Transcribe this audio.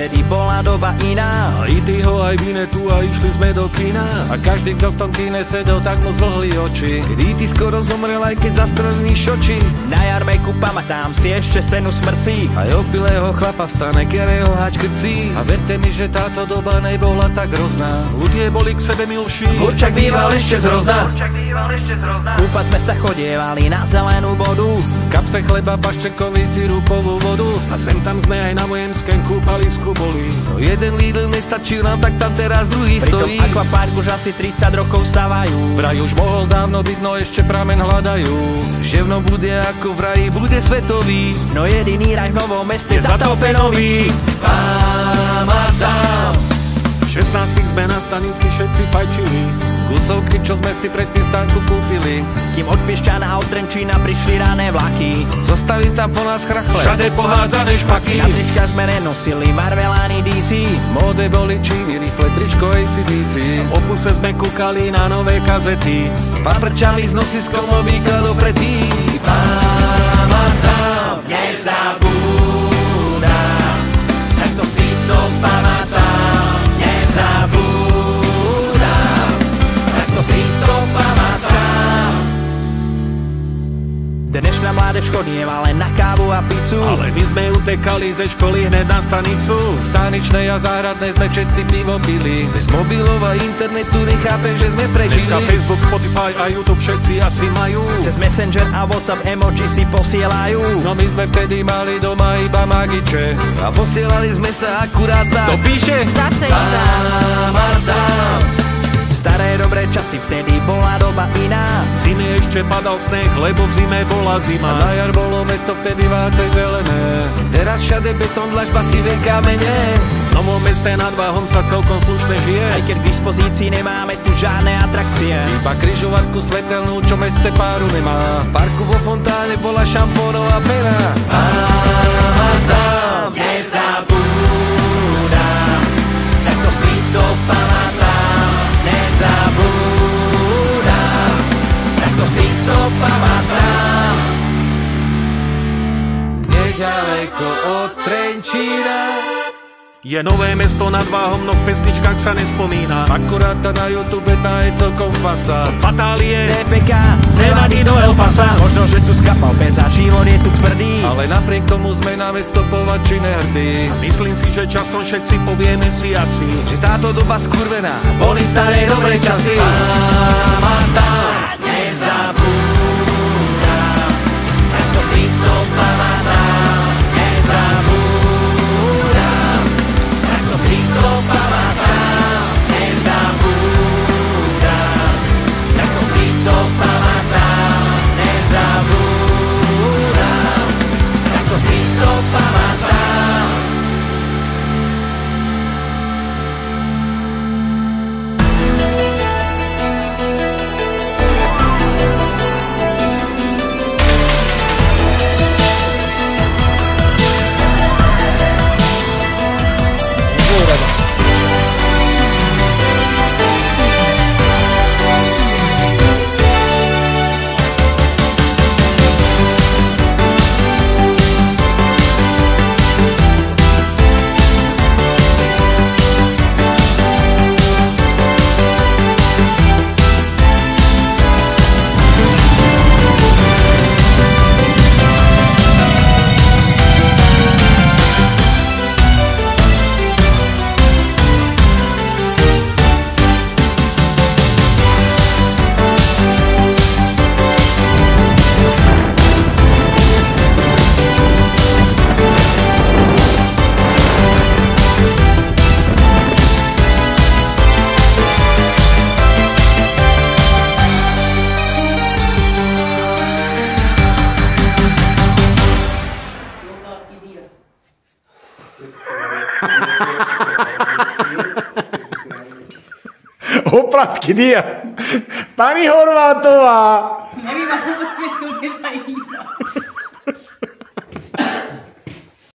vtedy bola doba iná. A i ty ho aj Vinetu a išli sme do kina. A každý, kto v tom kine sedel, tak mu zvlhli oči. Kedy ty skoro zomrel, aj keď zastrelený šoči. Na jarmeku pamätám si ešte scénu smrcí. Aj opilého chlapa v stane, ktorého hač krcí. A verte mi, že táto doba nebola tak hrozná. Ľudia boli k sebe milší. Burčak býval ešte z Rozna. Kúpať sme sa chodievali na zelenú vodu. V kapse chleba, paščekovi, sirupovú vodu. A sem tam sme aj na vojenském kúpalisku boli. No jeden Lidl nestačil nám, tak tam teraz druhý Pri tom stojí. akvapark už asi 30 rokov stávajú. Vraj už mohol dávno byť, no ešte pramen hľadajú. Ževno bude ako v raji, bude svetový. No jediný raj v Novom Meste Je zatopenový. Pamätám. V 16 sme na stanici všetci fajčili. Kusovky, čo sme si pred tým stánku kúpili. Kým od Piešťana a od Trenčína prišli rané vlaky. Zostali tam po nás chrachle. Všade pohádzané špaky. Na tričkách sme nenosili Marvelany DC. Móde boli číny, rifle, tričko AC/DC. V opuse sme kúkali na nové kazety. S paprčami s nosiskom obýka dopretý. Pamätám, nezabúdam, takto si to pamätám. Nezabúdam, takto si to pamätám. Dnešná mládež chodíva len na kávu a pizzu. Ale my sme utekali ze školy hned na stanicu. V staničnej a záhradnej sme všetci pivo pili. Bez mobilov a internetu nechápem, že sme prežili. Dneska Facebook, Spotify a YouTube všetci asi majú. Cez Messenger a WhatsApp emoji si posielajú. No my sme vtedy mali doma iba magiče. A posielali sme sa akurát tak. To píše? Zase iba. Pamätám. Staré dobré časy, vtedy bola doba iná. V zime ešte padal sneh, lebo v zime bola zima. A na jar bolo mesto vtedy vácej zelené. Teraz všade betón, dlažba, sivé kamene. V Novom Meste nad Váhom sa celkom slušne žije. Aj keď k dispozícii nemáme tu žiadne atrakcie. Iba križovatku svetelnú, čo meste páru nemá. V parku vo fontáne bola šampónová pena. Pamätám, nezabúdam, takto si to pamätám. Nezabúdam, takto si to pamätám. Nedaleko od Trenčína je Nové Mesto nad Váhom, no v pesničkách sa nespomína. Akurát tá na YouTube tá je celkom fasa. Fatálie, DPK, z Nevady do El Pasa. Možno, že tu skapal pes a život je tu tvrdý. Ale napriek tomu sme na mesto povačine hrdí. Myslím si, že časom všetci povieme si asi, že táto doba skurvená, boli staré dobré časy. Pamätám, nezabúdam, takto si to pamätám. Nezabúdam, takto si to pamätám. Nezabúdam, takto si to pamätám. Nezabúdam, takto si to pamätám. Oplatky dia. Pani Horvátová. Nevím, vůbec mě to nezajímá.